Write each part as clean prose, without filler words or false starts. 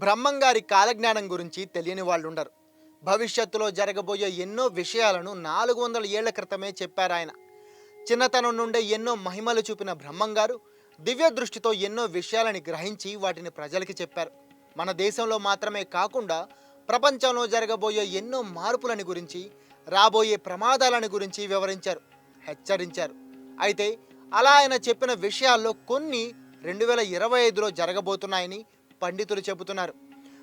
బ్రహ్మంగారి కాలజ్ఞానం గురించి తెలియని వాళ్ళు ఉండరు. భవిష్యత్తులో జరగబోయే ఎన్నో విషయాలను 400 ఏళ్ల క్రితమే చెప్పారాయన. చిన్నతనం నుండే ఎన్నో మహిమలు చూపిన బ్రహ్మంగారు దివ్య దృష్టితో ఎన్నో విషయాలని గ్రహించి వాటిని ప్రజలకి చెప్పారు. మన దేశంలో మాత్రమే కాకుండా ప్రపంచంలో జరగబోయే ఎన్నో మార్పులని గురించి, రాబోయే ప్రమాదాలని గురించి వివరించారు, హెచ్చరించారు. అయితే అలా ఆయన చెప్పిన విషయాల్లో కొన్ని 2025లో జరగబోతున్నాయని పండితులు చెబుతున్నారు.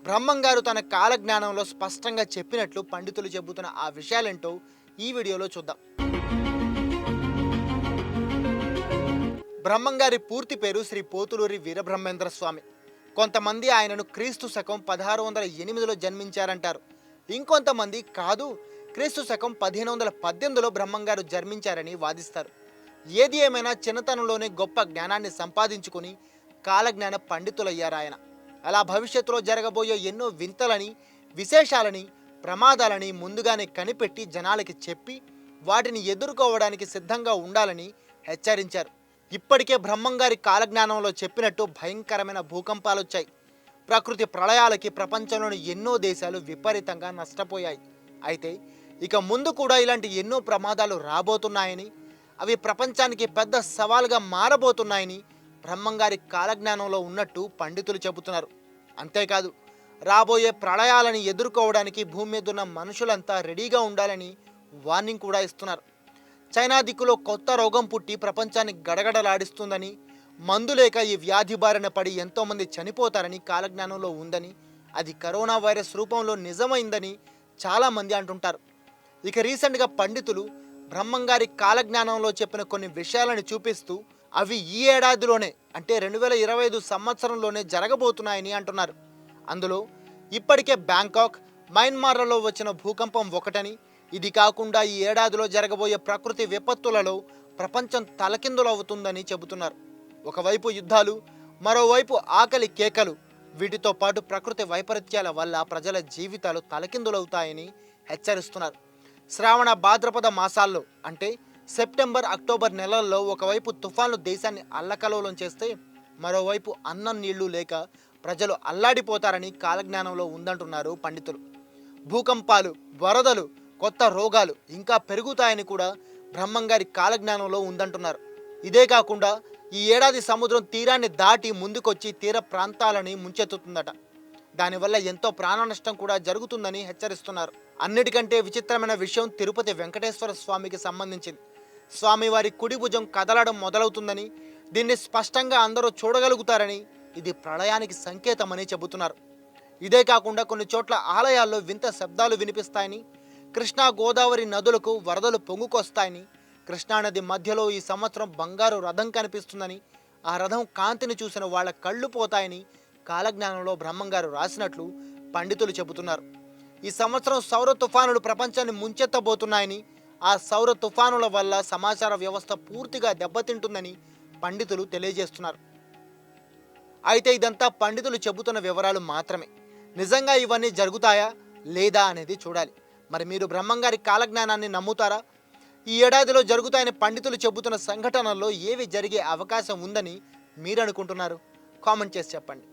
బ్రహ్మంగారు తన కాలజ్ఞానంలో స్పష్టంగా చెప్పినట్లు పండితులు చెబుతున్న ఆ విషయాలేంటో ఈ వీడియోలో చూద్దాం. బ్రహ్మంగారి పూర్తి పేరు శ్రీ పోతులూరి వీరబ్రహ్మేంద్ర స్వామి. కొంతమంది ఆయనను క్రీస్తు శకం 1608లో జన్మించారంటారు. ఇంకొంతమంది కాదు, క్రీస్తు శకం 1518లో బ్రహ్మంగారు జన్మించారని వాదిస్తారు. ఏది ఏమైనా చిన్నతనంలోనే గొప్ప జ్ఞానాన్ని సంపాదించుకుని కాలజ్ఞాన పండితులయ్యారాయన. అలా భవిష్యత్తులో జరగబోయే ఎన్నో వింతలని, విశేషాలని, ప్రమాదాలని ముందుగానే కనిపెట్టి జనాలకి చెప్పి వాటిని ఎదుర్కోవడానికి సిద్ధంగా ఉండాలని హెచ్చరించారు. ఇప్పటికే బ్రహ్మంగారి కాలజ్ఞానంలో చెప్పినట్టు భయంకరమైన భూకంపాలు వచ్చాయి. ప్రకృతి ప్రళయాలకి ప్రపంచంలోని ఎన్నో దేశాలు విపరీతంగా నష్టపోయాయి. అయితే ఇక ముందు కూడా ఇలాంటి ఎన్నో ప్రమాదాలు రాబోతున్నాయని, అవి ప్రపంచానికి పెద్ద సవాల్గా మారబోతున్నాయని బ్రహ్మంగారి కాలజ్ఞానంలో ఉన్నట్టు పండితులు చెబుతున్నారు. అంతేకాదు, రాబోయే ప్రళయాలని ఎదుర్కోవడానికి భూమి మీద ఉన్న మనుషులంతా రెడీగా ఉండాలని వార్నింగ్ కూడా ఇస్తున్నారు. చైనా దిక్కులో కొత్త రోగం పుట్టి ప్రపంచాన్ని గడగడలాడిస్తుందని, మందు లేక ఈ వ్యాధి బారిన పడి ఎంతోమంది చనిపోతారని కాలజ్ఞానంలో ఉందని, అది కరోనా వైరస్ రూపంలో నిజమైందని చాలామంది అంటుంటారు. ఇక రీసెంట్గా పండితులు బ్రహ్మంగారి కాలజ్ఞానంలో చెప్పిన కొన్ని విషయాలను చూపిస్తూ అవి ఈ ఏడాదిలోనే అంటే 2025 సంవత్సరంలోనే జరగబోతున్నాయని అంటున్నారు. అందులో ఇప్పటికే బ్యాంకాక్, మయన్మార్లలో వచ్చిన భూకంపం ఒకటని, ఇది కాకుండా ఈ ఏడాదిలో జరగబోయే ప్రకృతి విపత్తులలో ప్రపంచం తలకిందులవుతుందని చెబుతున్నారు. ఒకవైపు యుద్ధాలు, మరోవైపు ఆకలి కేకలు, వీటితో పాటు ప్రకృతి వైపరీత్యాల వల్ల ప్రజల జీవితాలు తలకిందులవుతాయని హెచ్చరిస్తున్నారు. శ్రావణ భాద్రపద మాసాల్లో అంటే సెప్టెంబర్, అక్టోబర్ నెలల్లో ఒకవైపు తుఫాన్లు దేశాన్ని అల్లకలోలం చేస్తే, మరోవైపు అన్నం నీళ్లు లేక ప్రజలు అల్లాడిపోతారని కాలజ్ఞానంలో ఉందంటున్నారు పండితులు. భూకంపాలు, వరదలు, కొత్త రోగాలు ఇంకా పెరుగుతాయని కూడా బ్రహ్మంగారి కాలజ్ఞానంలో ఉందంటున్నారు. ఇదే కాకుండా ఈ ఏడాది సముద్రం తీరాన్ని దాటి ముందుకొచ్చి తీర ప్రాంతాలని ముంచెత్తుతుందట. దానివల్ల ఎంతో ప్రాణ నష్టం కూడా జరుగుతుందని హెచ్చరిస్తున్నారు. అన్నిటికంటే విచిత్రమైన విషయం తిరుపతి వెంకటేశ్వర స్వామికి సంబంధించింది. స్వామివారి కుడి భుజం కదలడం మొదలవుతుందని, దీన్ని స్పష్టంగా అందరూ చూడగలుగుతారని, ఇది ప్రళయానికి సంకేతమని చెబుతున్నారు. ఇదే కాకుండా కొన్ని చోట్ల ఆలయాల్లో వింత శబ్దాలు వినిపిస్తాయని, కృష్ణా గోదావరి నదులకు వరదలు పొంగుకొస్తాయని, కృష్ణానది మధ్యలో ఈ సంవత్సరం బంగారు రథం కనిపిస్తుందని, ఆ రథం కాంతిని చూసిన వాళ్ళ కళ్ళు పోతాయని కాలజ్ఞానంలో బ్రహ్మంగారు రాసినట్లు పండితులు చెబుతున్నారు. ఈ సంవత్సరం సౌర తుఫానులు ప్రపంచాన్ని ముంచెత్తబోతున్నాయని, ఆ సౌర తుఫానుల వల్ల సమాచార వ్యవస్థ పూర్తిగా దెబ్బతింటుందని పండితులు తెలియజేస్తున్నారు. అయితే ఇదంతా పండితులు చెబుతున్న వివరాలు మాత్రమే. నిజంగా ఇవన్నీ జరుగుతాయా లేదా అనేది చూడాలి. మరి మీరు బ్రహ్మంగారి కాలజ్ఞానాన్ని నమ్ముతారా? ఈ ఏడాదిలో జరుగుతాయని పండితులు చెబుతున్న సంఘటనల్లో ఏవి జరిగే అవకాశం ఉందని మీరు అనుకుంటున్నారు? కామెంట్ చేసి చెప్పండి.